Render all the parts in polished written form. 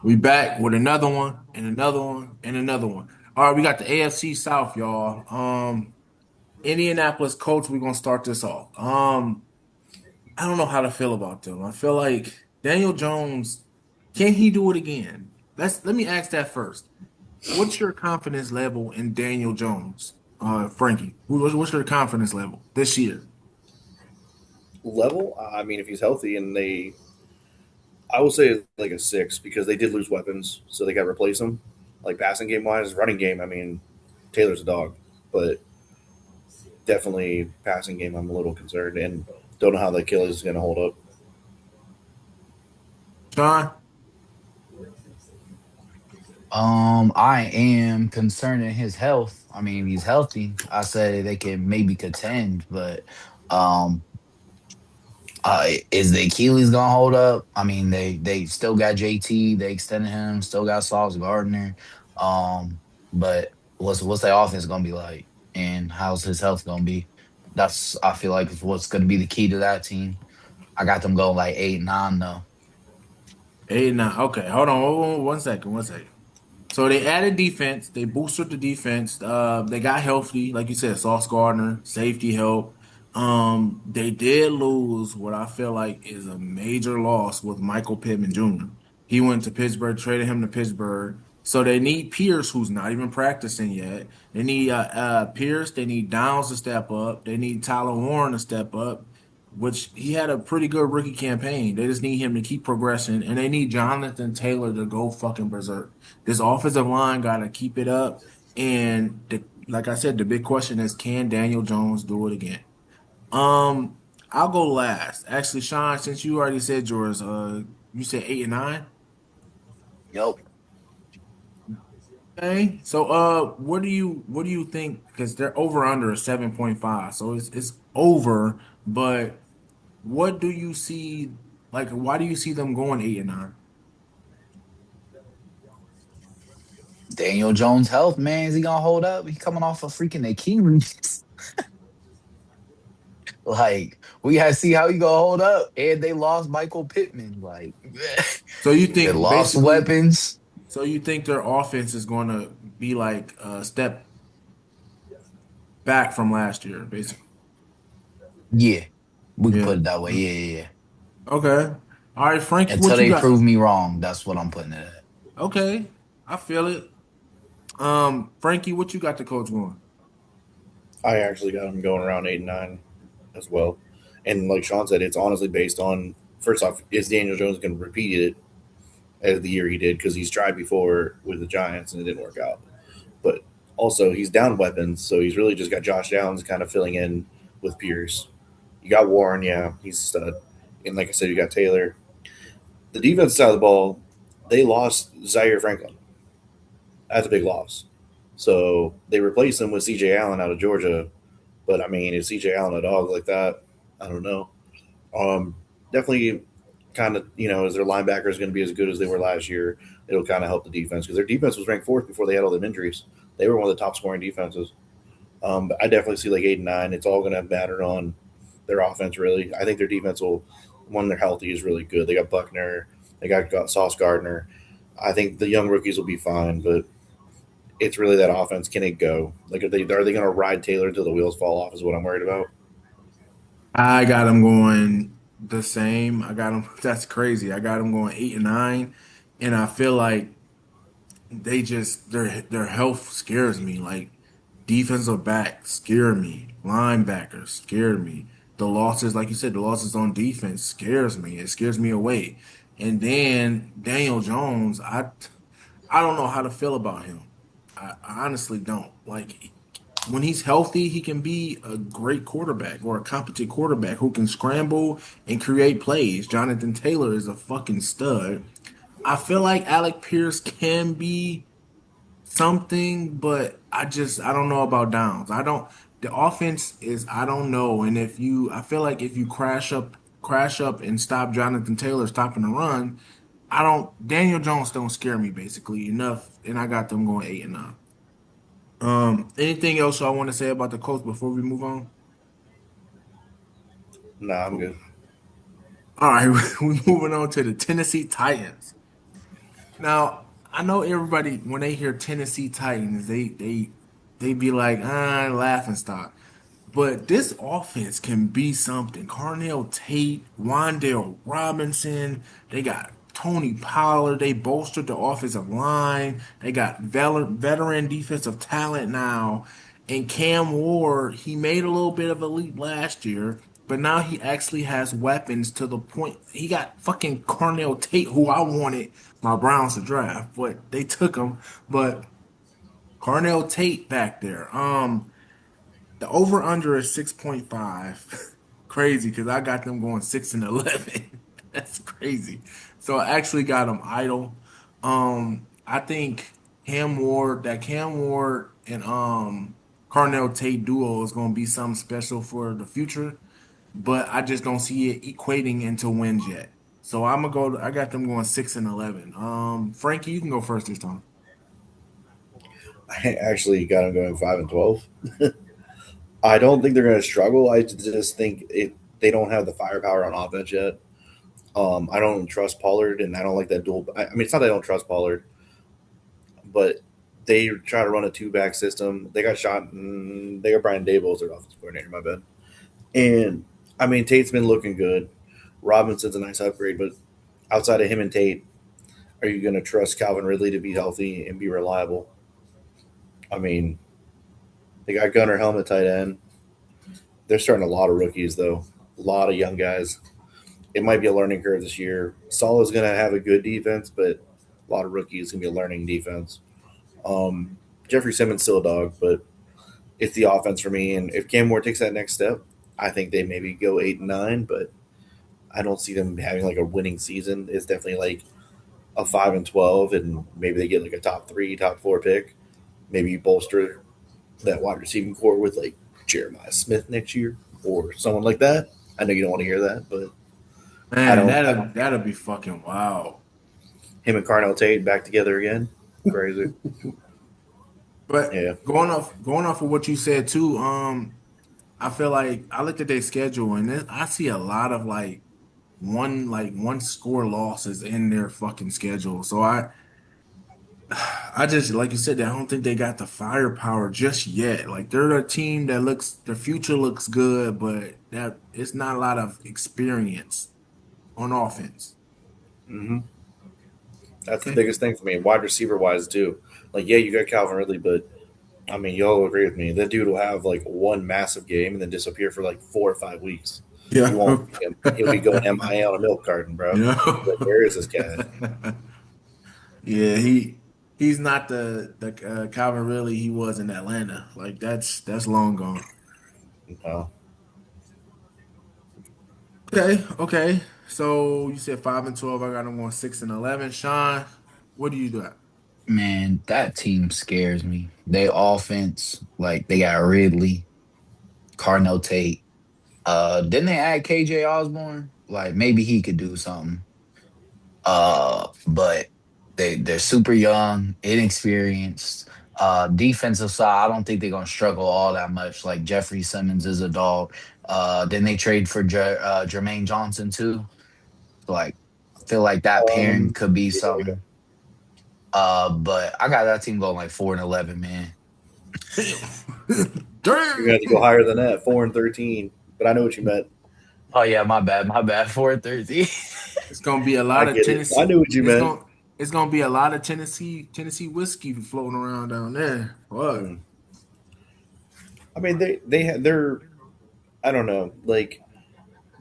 We back with another one and another one and another one. All right, we got the AFC South, y'all. Indianapolis Colts. We're gonna start this off. I don't know how to feel about them. I feel like Daniel Jones, can he do it again? Let me ask that first. What's your confidence level in Daniel Jones, Frankie? What's your confidence level this year? Level. I mean, if he's healthy, and I will say it's like a six because they did lose weapons, so they got to replace them. Like passing game wise, running game. I mean, Taylor's a dog, but definitely passing game. I'm a little concerned and don't know how the Achilles is going to hold up. Sean? I am concerned in his health. I mean, he's healthy. I say they can maybe contend, but um, is the Achilles gonna hold up? I mean, they still got JT. They extended him. Still got Sauce Gardner. But what's their offense gonna be like, and how's his health gonna be? That's I feel like is what's gonna be the key to that team. I got them going like 8-9 though. 8-9. Okay, hold on, 1 second, 1 second. So they added defense. They boosted the defense. They got healthy, like you said, Sauce Gardner, safety help. They did lose what I feel like is a major loss with Michael Pittman Jr. He went to Pittsburgh, traded him to Pittsburgh. So they need Pierce, who's not even practicing yet. They need Pierce. They need Downs to step up. They need Tyler Warren to step up, which he had a pretty good rookie campaign. They just need him to keep progressing, and they need Jonathan Taylor to go fucking berserk. This offensive line got to keep it up. And like I said, the big question is, can Daniel Jones do it again? Um, I'll go last. Actually, Sean, since you already said yours, you said 8-9. Yep. Okay. So, what do you think? Because they're over under 7.5, so it's over. But what do you see? Like, why do you see them going 8-9? Daniel Jones' health, man, is he gonna hold up? He coming off a freaking Achilles. Like, we gotta see how he gonna hold up. And they lost Michael Pittman. Like, So you they think lost basically, weapons. so you think their offense is going to be like a step back from last year, basically. Yeah, we can Yeah. put it that way. Yeah, yeah, yeah. Okay. All right, Frankie, Until what you they got? prove me wrong, that's what I'm putting it at. Okay. I feel it. Frankie, what you got the coach going? I actually got him going around 8 and 9 as well. And like Sean said, it's honestly based on first off, is Daniel Jones going to repeat it as the year he did because he's tried before with the Giants and it didn't work out. But also he's down weapons, so he's really just got Josh Downs kind of filling in with Pierce. You got Warren, yeah, he's a stud. And like I said, you got Taylor. The defense side of the ball, they lost Zaire Franklin. That's a big loss. So they replaced him with CJ Allen out of Georgia. But I mean, is CJ Allen a dog like that? I don't know. Definitely kind of, is their linebackers going to be as good as they were last year? It'll kind of help the defense because their defense was ranked fourth before they had all them injuries. They were one of the top scoring defenses. But I definitely see like 8 and 9. It's all going to matter on their offense, really. I think their defense will, when they're healthy, is really good. They got Buckner, they got Sauce Gardner. I think the young rookies will be fine, but it's really that offense. Can it go? Like, are they going to ride Taylor until the wheels fall off? Is what I'm worried about. I got him going the same. I got him. That's crazy. I got him going 8-9, and I feel like their health scares me. Like defensive back scare me, linebackers scare me. The losses, like you said, the losses on defense scares me. It scares me away. And then Daniel Jones, I don't know how to feel about him. I honestly don't. Like when he's healthy, he can be a great quarterback or a competent quarterback who can scramble and create plays. Jonathan Taylor is a fucking stud. I feel like Alec Pierce can be something, but I don't know about Downs. I don't the offense is I don't know. And I feel like if you crash up and stop Jonathan Taylor stopping the run, I don't Daniel Jones don't scare me basically enough, and I got them going 8-9. Anything else I want to say about the Colts before we move on? Nah, I'm Cool. good. All right, we're moving on to the Tennessee Titans. Now, I know everybody when they hear Tennessee Titans, they be like, laughing stock. But this offense can be something. Carnell Tate, Wandale Robinson, they got Tony Pollard. They bolstered the offensive line. They got veteran defensive talent now. And Cam Ward, he made a little bit of a leap last year, but now he actually has weapons to the point. He got fucking Carnell Tate, who I wanted my Browns to draft, but they took him. But Carnell Tate back there. The over under is 6.5. Crazy because I got them going 6-11. That's crazy. So I actually got them idle. I think Cam Ward and Carnell Tate duo is gonna be something special for the future, but I just don't see it equating into wins yet. So I got them going 6-11. Frankie, you can go first this time. I actually got them going 5-12. I don't think they're going to struggle. I just think they don't have the firepower on offense yet. I don't trust Pollard, and I don't like that dual. I mean, it's not that I don't trust Pollard, but they try to run a two back system. They got shot. They got Brian Dable as their offensive coordinator. My bad. And I mean, Tate's been looking good. Robinson's a nice upgrade, but outside of him and Tate, are you going to trust Calvin Ridley to be healthy and be reliable? I mean, they got Gunnar Helmet tight end. They're starting a lot of rookies though, a lot of young guys. It might be a learning curve this year. Salah's going to have a good defense, but a lot of rookies going to be a learning defense. Jeffrey Simmons still a dog, but it's the offense for me. And if Cam Moore takes that next step, I think they maybe go 8-9, but I don't see them having like a winning season. It's definitely like a 5-12, and maybe they get like a top three, top four pick. Maybe you bolster that wide receiving core with like Jeremiah Smith next year or someone like that. I know you don't want to hear that, but I Man, don't. that'll be fucking wild. Him and Carnell Tate back together again, crazy. But Yeah. going off of what you said too, I feel like I looked at their schedule and I see a lot of one score losses in their fucking schedule. So I just like you said, I don't think they got the firepower just yet. Like they're a team that looks their future looks good, but that it's not a lot of experience on offense. hmm That's the Okay. biggest thing for me, wide receiver wise too. Like, yeah, you got Calvin Ridley, but I mean, y'all agree with me. That dude will have like one massive game and then disappear for like 4 or 5 weeks. You Yeah. won't see him. He'll be going MIA on a milk carton, bro. Yeah. Like, where is this cat? Yeah, he's not the Calvin Ridley he was in Atlanta. Like that's long gone. No. Okay. So you said 5-12. I got him going 6-11. Sean, what do you got? Man, that team scares me. They offense, like they got Ridley, Cardinal Tate. Didn't they add KJ Osborne? Like maybe he could do something. But they're super young, inexperienced. Defensive side, I don't think they're gonna struggle all that much. Like Jeffrey Simmons is a dog. Then they trade for Jermaine Johnson too. So, like, I feel like that pairing could be Yeah. something. But I got that team going like 4-11, man. Damn. You're gonna have to go Damn. higher than that, 4-13. But I know what you meant. Oh yeah, my bad. 4-13. It's gonna be a I lot of get it. I Tennessee. knew what you It's meant. gonna it's gonna be a lot of Tennessee whiskey floating around down there. What? Mm. I mean, they're I don't know, like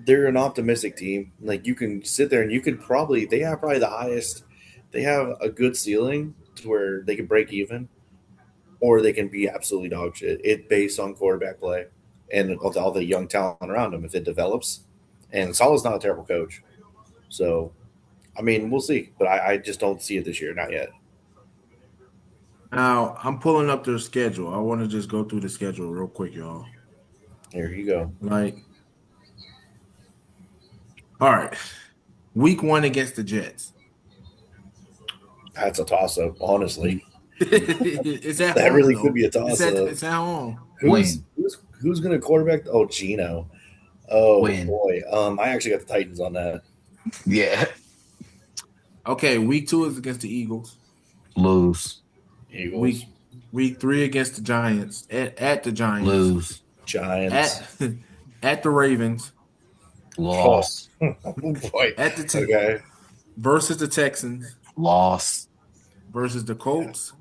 they're an optimistic team. Like you can sit there and you could probably they have probably the highest. They have a good ceiling to where they can break even, or they can be absolutely dog shit. It based on quarterback play and all the young talent around them if it develops. And Salah's not a terrible coach, so I mean we'll see. But I just don't see it this year, not yet. Now I'm pulling up their schedule. I want to just go through the schedule real quick, y'all. Here you go. Like, all right, week one against the Jets. That's a toss up, honestly. It's at That home really could though. be a toss up. It's at home. Who's Win, who's who's going to quarterback? Oh, Gino. Oh win. boy. I actually got the Titans on that. Yeah. Okay, week 2 is against the Eagles. Lose. Eagles, Week 3 against the Giants. At the Giants. Lose. Giants. At at the Ravens. Oh, Loss. boy. At the Okay. versus the Texans. Loss. Versus the Colts.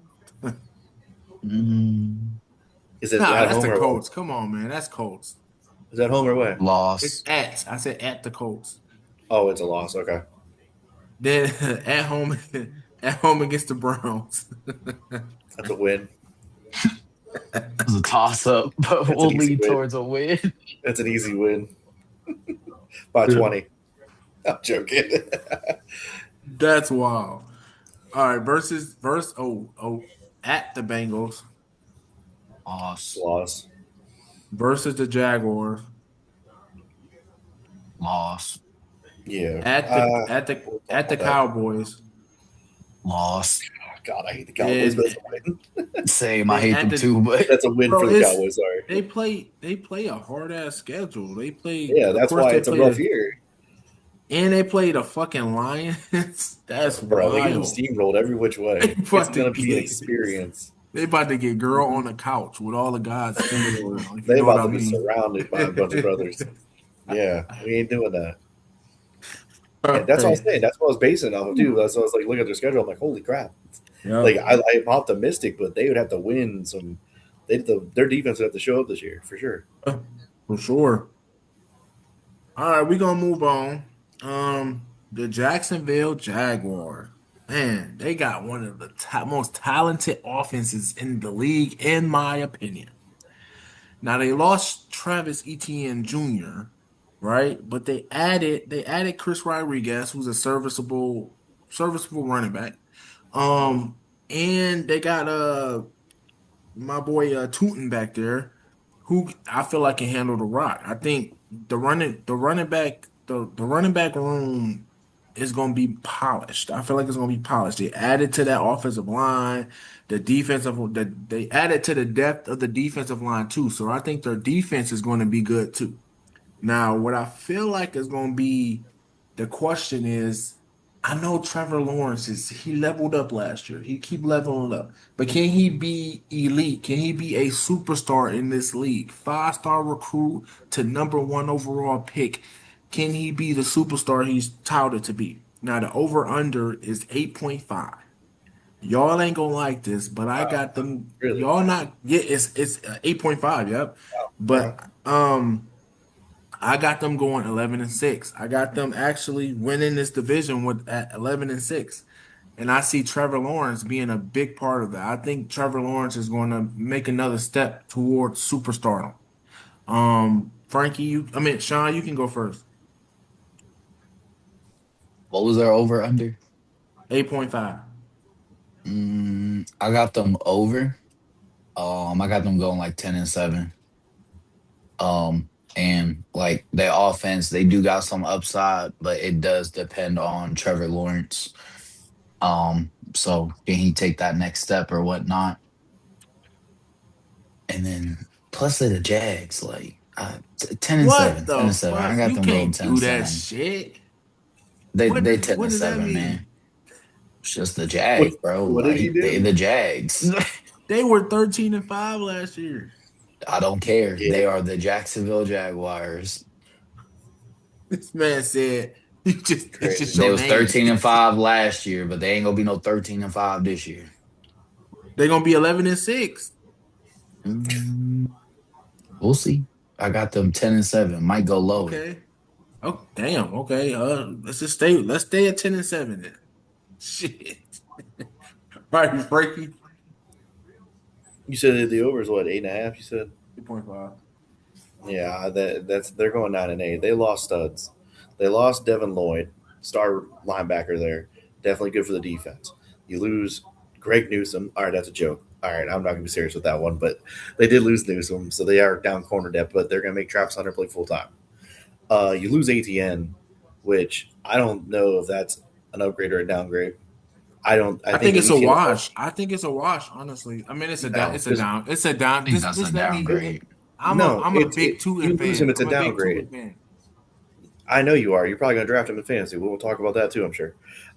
Mm, Is it Nah, at that's home the or away? Colts. Come on, man. That's Colts. Is that home or away? It's loss. at. I said at the Colts. Oh, it's a loss. Okay. Then at home at home against the Browns. That's a win. It's a toss up, but That's an we'll easy lead win. towards a win. That's an easy win by 20. I'm joking. That's wild. All right, versus at the Bengals Loss. Loss. versus the Jaguars Loss. Yeah. at the at the We'll talk at the about that. Cowboys. Loss. Oh, God, I hate the Cowboys, but Then that's a win. Same. I then hate at them the too, but That's a win bro, for the it's Cowboys. Sorry. they play a hard ass schedule. They play Yeah, of that's course why they it's a play rough the year. and they play the fucking Lions. That's Bro, they get them wild. steamrolled every which They way. It's about to going to be an get experience. they about to get girl on the couch with all the guys standing around, if you They know what about I to be mean. surrounded by a bunch of brothers. Yeah, we ain't doing that. And that's what I was Right. saying. That's what I was basing it off of too. That's what I was like, look at their schedule. I'm like, holy crap. Like Yep. I'm optimistic, but they would have to win some. Their defense would have to show up this year for sure. For sure. All right, we're gonna move on. The Jacksonville Jaguars. Man, they got one of the most talented offenses in the league, in my opinion. Now they lost Travis Etienne Jr., right? But they added Chris Rodriguez, who's a serviceable running back. Um, and they got my boy Tootin back there, who I feel like can handle the rock. I think the running back room is gonna be polished. I feel like it's gonna be polished. They added to that offensive line, they added to the depth of the defensive line too. So I think their defense is going to be good too. Now, what I feel like is going to be the question is, I know Trevor Lawrence he leveled up last year. He keep leveling up, but can he be elite? Can he be a superstar in this league? 5-star recruit to #1 overall pick. Can he be the superstar he's touted to be? Now the over under is 8.5. Y'all ain't gonna like this, but I Wow, got them. really? Y'all not. Yeah, it's 8.5. Yep. Wow. Okay. But I got them going 11-6. I got them actually winning this division with at 11-6. And I see Trevor Lawrence being a big part of that. I think Trevor Lawrence is going to make another step towards superstardom. Frankie, Sean, you can go first. what was their over under? 8.5. I got them over. I got them going like 10-7. And like their offense, they do got some upside, but it does depend on Trevor Lawrence. So can he take that next step or whatnot? And then plus of the Jags, like 10 and What 7, 10 the and 7. I fuck? got You them going can't 10 and do that 7. shit. They 10 What and does that 7, mean? man. It's just the What Jags, bro. what did he Like they do? the Jags. They were 13-5 last year. I don't care. Get They it? are the Jacksonville Jaguars. This man said, it's just Crazy. They your was name. 13-5 last year, but they ain't gonna be no 13-5 this year. They're gonna be 11-6. Mm, we'll see. I got them 10-7. Might go lower. Okay. Oh, damn. Okay. Let's stay at 10-7 then. Shit. Right, Frankie. You said the over is what, 8.5? You said? 2.5. Yeah, that's they're going 9-8. They lost studs. They lost Devin Lloyd, star linebacker there. Definitely good for the defense. You lose Greg Newsom. All right, that's a joke. All right, I'm not going to be serious with that one, but they did lose Newsom, so they are down corner depth, but they're going to make Travis Hunter play full time. You lose ATN, which I don't know if that's an upgrade or a downgrade. I don't. I I think think it's a ATN is more. wash. I think it's a wash, honestly. I mean, it's a down. No, It's a because down. It's a down. I think Just, that's a just let me. downgrade. I'm a no, I'm a it's big Tootin you lose him. fan. It's a I'm a big downgrade. Tootin fan. I know you are. You're probably going to draft him in fantasy. We'll talk about that too, I'm sure.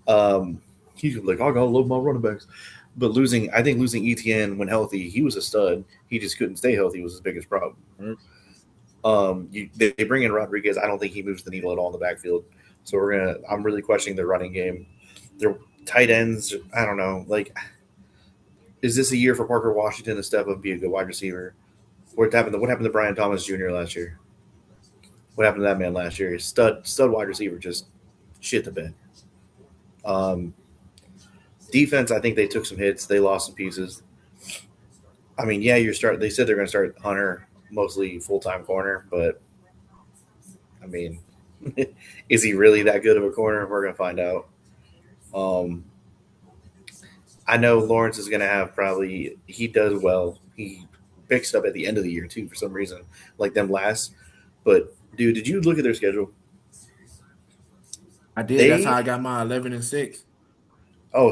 Um, he's like, I gotta love my running backs. But I think losing ETN when healthy, he was a stud. He just couldn't stay healthy was his biggest problem. They bring in Rodriguez. I don't think he moves the needle at all in the backfield. So I'm really questioning their running game. Their tight ends. I don't know. Like, is this a year for Parker Washington to step up and be a good wide receiver? What happened to Brian Thomas Jr. last year? What happened to that man last year? Stud wide receiver, just shit the bed. Um, Defense, I think they took some hits. They lost some pieces. I mean, yeah, They said they're going to start Hunter mostly full time corner, but I mean, is he really that good of a corner? We're going to find out. Um, I know Lawrence is going to have probably he does well. He picks up at the end of the year too for some reason, like them last. But dude, did you look at their schedule? I did. That's how They I got my 11-6.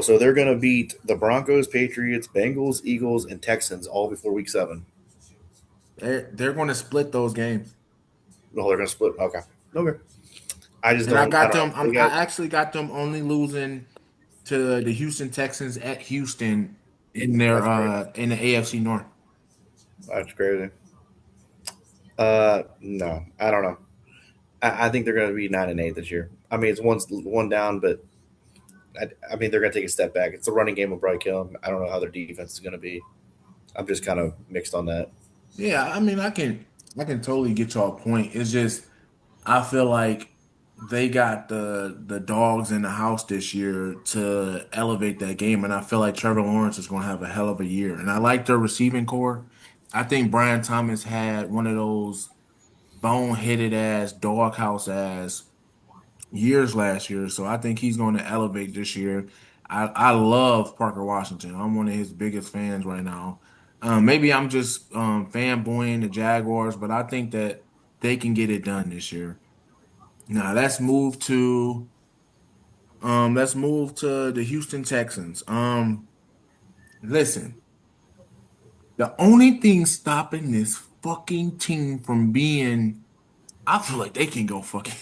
so they're going to beat the Broncos, Patriots, Bengals, Eagles, and Texans all before Week 7. They're going to split those games, Oh, they're going to split. Okay, okay. I just and I don't. I got don't know. them. They I got actually got them only losing to the Houston Texans at Houston in their that's crazy. in the AFC North. That's crazy. No, I don't know. I think they're going to be 9-8 this year. I mean, it's one down, but I mean they're going to take a step back. It's the running game will probably kill them. I don't know how their defense is going to be. I'm just kind of mixed on that. Yeah, I mean, I can totally get y'all point. It's just I feel like they got the dogs in the house this year to elevate that game, and I feel like Trevor Lawrence is going to have a hell of a year. And I like their receiving core. I think Brian Thomas had one of those bone-headed ass, doghouse ass years last year, so I think he's going to elevate this year. I love Parker Washington. I'm one of his biggest fans right now. Maybe I'm just fanboying the Jaguars, but I think that they can get it done this year. Now let's move to the Houston Texans. Listen, the only thing stopping this fucking team from being, I feel like they can go fucking.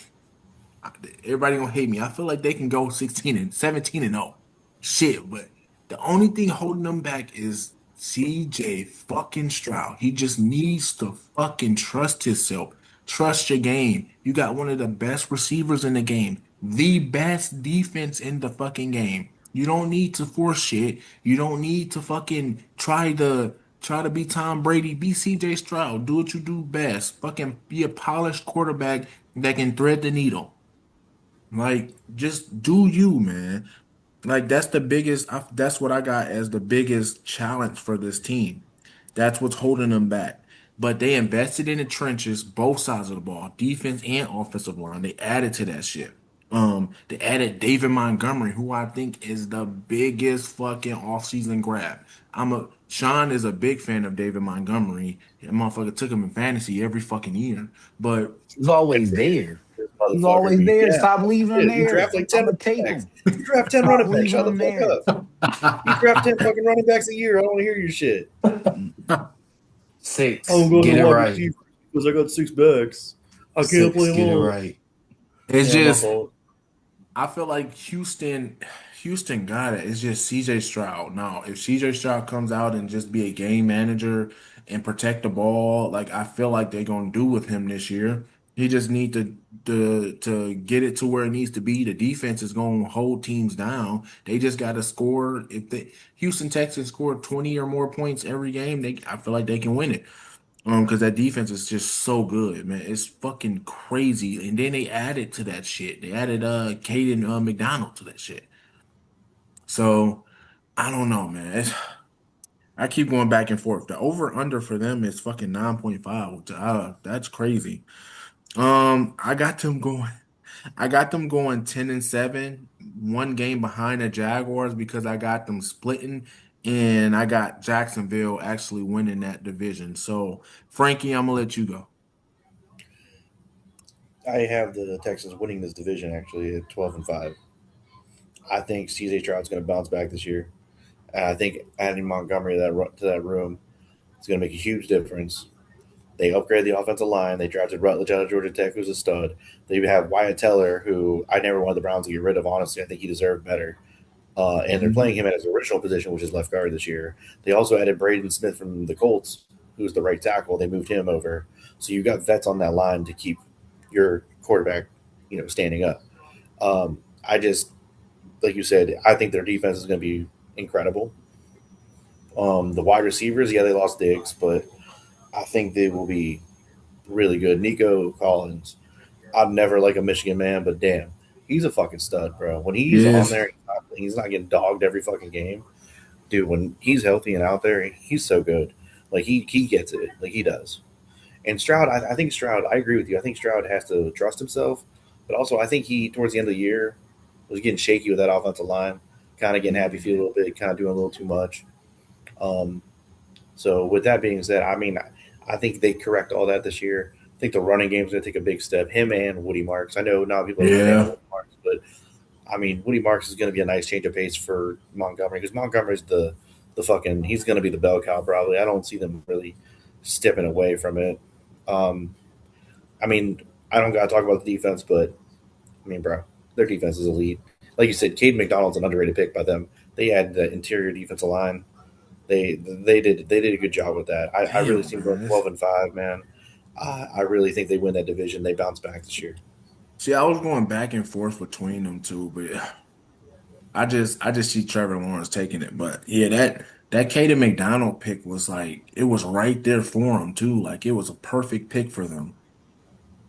Everybody gonna hate me. I feel like they can go 16 and 17 and 0. Shit, but the only thing holding them back is CJ fucking Stroud. He just needs to fucking trust himself. Trust your game. You got one of the best receivers in the game, the best defense in the fucking game. You don't need to force shit. You don't need to fucking try to be Tom Brady. Be CJ Stroud. Do what you do best. Fucking be a polished quarterback that can thread the needle. Like, just do you, man. Like, that's what I got as the biggest challenge for this team. That's what's holding them back. But they invested in the trenches, both sides of the ball, defense and offensive line. They added to that shit. They added David Montgomery, who I think is the biggest fucking offseason grab. Sean is a big fan of David Montgomery. That motherfucker took him in fantasy every fucking year. But He's And always Brady, there. this He's motherfucker always be there. yeah. Stop leaving him Shit, you draft there. like I'm 10 gonna running take backs. him. You draft 10 Stop running backs. leaving Shut the him fuck there. up. You draft 10 fucking running backs a year. I don't want to hear your shit. Six. I'm going to Get it wide right. receiver because I got 6 backs. I can't play Six. them Get it all. right. it's Yeah, my just fault. I feel like Houston got it. It's just CJ Stroud. Now, if CJ Stroud comes out and just be a game manager and protect the ball, like I feel like they're gonna do with him this year. He just need to get it to where it needs to be. The defense is gonna hold teams down. They just gotta score. If the Houston Texans score 20 or more points every game, I feel like they can win it. Because that defense is just so good, man. It's fucking crazy. And then they added to that shit. They added Caden McDonald to that shit. So I don't know, man. I keep going back and forth. The over under for them is fucking 9.5. That's crazy. I got them going. I got them going 10 and 7, one game behind the Jaguars because I got them splitting, and I got Jacksonville actually winning that division. So Frankie, I'm gonna let you go. I have the Texans winning this division actually at 12-5. I think CJ Stroud's going to bounce back this year. And I think adding Montgomery to that room is going to make a huge difference. They upgraded the offensive line. They drafted Rutledge out of Georgia Tech, who's a stud. They have Wyatt Teller, who I never wanted the Browns to get rid of. Honestly, I think he deserved better. And they're playing him at his original position, which is left guard this year. They also added Braden Smith from the Colts, who's the right tackle. They moved him over, so you got vets on that line to keep your quarterback, standing up. I just, like you said, I think their defense is going to be incredible. The wide receivers, yeah, they lost Diggs, but I think they will be really good. Nico Collins, I'm never like a Michigan man, but damn, he's a fucking stud, bro. When he's on Yes. there, he's not getting dogged every fucking game, dude. When he's healthy and out there, he's so good. Like he gets it, like he does. And Stroud, I think Stroud, I agree with you. I think Stroud has to trust himself, but also I think he towards the end of the year was getting shaky with that offensive line, kind of getting happy feet a little bit, kind of doing a little too much. Um, so with that being said, I mean, I think they correct all that this year. I think the running game's going to take a big step. Him and Woody Marks. I know not people are a fan of Yeah. Woody Marks, but I mean, Woody Marks is going to be a nice change of pace for Montgomery because Montgomery's the fucking he's going to be the bell cow probably. I don't see them really stepping away from it. Um, I mean, I don't got to talk about the defense, but I mean, bro, their defense is elite. Like you said, Cade McDonald's an underrated pick by them. They had the interior defensive line. They did a good job with that. I really Damn, see them going man. 12-5, man. I really think they win that division. They bounce back this year. See, I was going back and forth between them two, but I just see Trevor Lawrence taking it. But yeah, that Caden McDonald pick was like it was right there for him too. Like it was a perfect pick for them.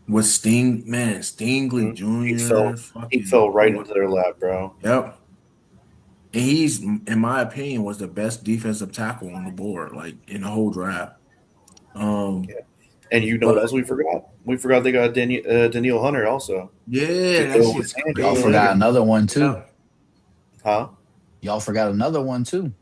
With Stingley Mhm. He Jr. fell he fell fucking right into their lap, bro. yep. And he's, in my opinion, was the best defensive tackle on the board, like in the whole draft. Um, Yeah. And you know but what else we forgot? We forgot they got Daniil Hunter also to yeah, that go shit's with Antonio Y'all forgot crazy. Liggins. another one too. Yeah. Huh? Y'all forgot another one too.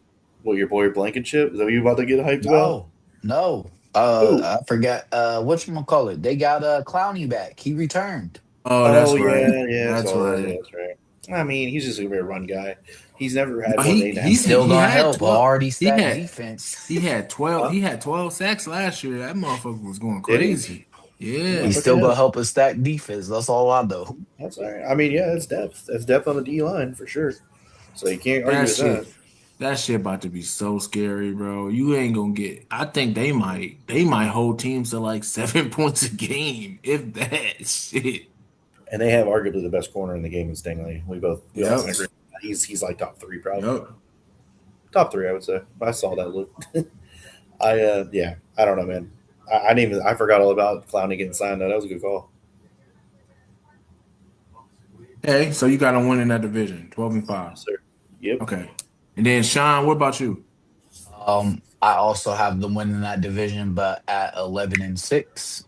What, your boy Blankenship? Is that what you about to get hyped about? No, no. Who? I forgot. Whatchamacallit? They got Clowney back. He returned. Oh, Oh that's right. yeah, I That's saw that. Yeah, right. that's right. I mean, he's just gonna be a run guy. He's never had No, more than he eight and a half He's he's still he sacks. gonna had help a 12. already He stacked had defense. Huh? he had 12 sacks last year. That motherfucker was going Did he? crazy. He might He's Yeah. fuck still it gonna up. help a stacked defense. That's all I know. That's all right. I mean, yeah, that's depth. That's depth on the D line for sure. So you can't argue That with that. shit that shit about to be so scary, bro. You ain't gonna get I think they might hold teams to like 7 points a game, if that shit. And they have arguably the best corner in the game in Stingley. We all can Yep. agree. He's like top three probably. Yep. Top three, I would say. I saw that look. Yeah, I don't know, man. I didn't even I forgot all about Clowney getting signed though. That was a good call. Hey, so you got to win in that division, 12-5. Yes, sir. Yep. Okay. And then Sean, what about you? I also have them winning that division, but at 11-6.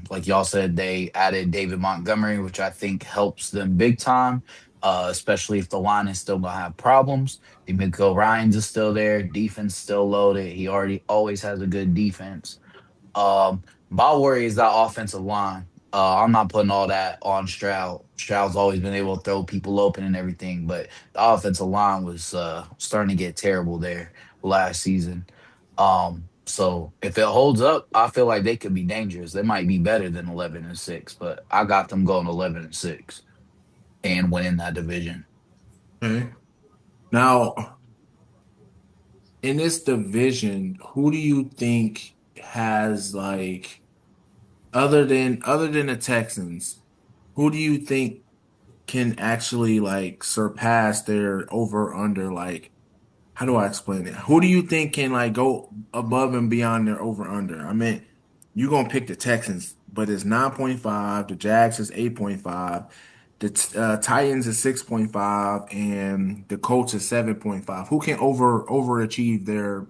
Like y'all said, they added David Montgomery, which I think helps them big time. Especially if the line is still gonna have problems. D'Amico Ryan's is still there, defense still loaded. He already always has a good defense. Um, my worry is that offensive line. I'm not putting all that on Stroud. Stroud's always been able to throw people open and everything, but the offensive line was starting to get terrible there last season. So if it holds up, I feel like they could be dangerous. They might be better than 11-6, but I got them going 11-6 and winning that division. Okay. Now, in this division, who do you think has like other than the Texans, who do you think can actually like surpass their over under like how do I explain it? Who do you think can like go above and beyond their over under? I mean, you're gonna pick the Texans, but it's 9.5, the Jags is 8.5, the Titans is 6.5, and the Colts is 7.5. Who can overachieve their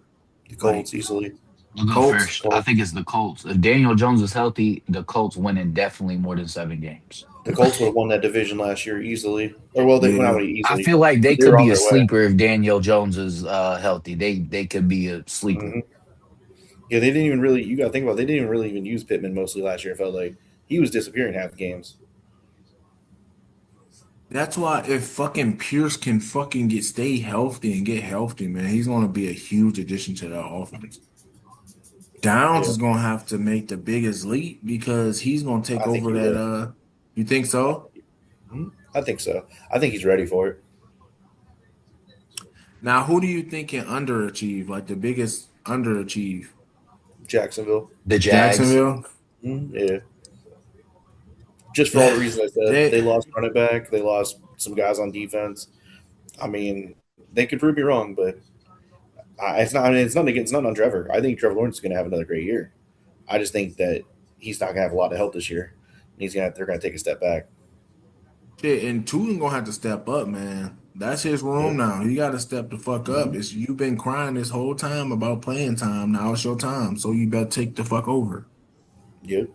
The like Colts easily. I'll go Colts? first. I Colts. think it's the Colts. If Daniel Jones is healthy, the Colts winning definitely more than 7 games. The Colts would have won that division last year easily. Or well, they went Yeah. out I easily, feel like but they they could were on be a their way. sleeper if Daniel Jones is healthy. They could be a sleeper. Hmm. Yeah, they didn't even really. You got to think about. They didn't even really even use Pittman mostly last year. It felt like he was disappearing half the games. That's why if fucking Pierce can fucking stay healthy and get healthy, man, he's gonna be a huge addition to that offense. Downs Yeah, is gonna have to make the biggest leap because he's gonna take I think over he that. will. You think so? I think so. I think he's ready for it. Now, who do you think can underachieve? Like the biggest underachieve? Jacksonville. The Jags. Jacksonville. Yeah, just for all the reasons I said. They They lost running back. They lost some guys on defense. I mean, they could prove me wrong, but it's not. I mean, it's nothing against nothing on Trevor. I think Trevor Lawrence is going to have another great year. I just think that he's not going to have a lot of help this year. They're going to take a step back. shit, and Tootin gonna have to step up, man. That's his room Yep. now. He got to step the fuck up. Mm-hmm. It's you've been crying this whole time about playing time. Now it's your time, so you better take the fuck over. Yep.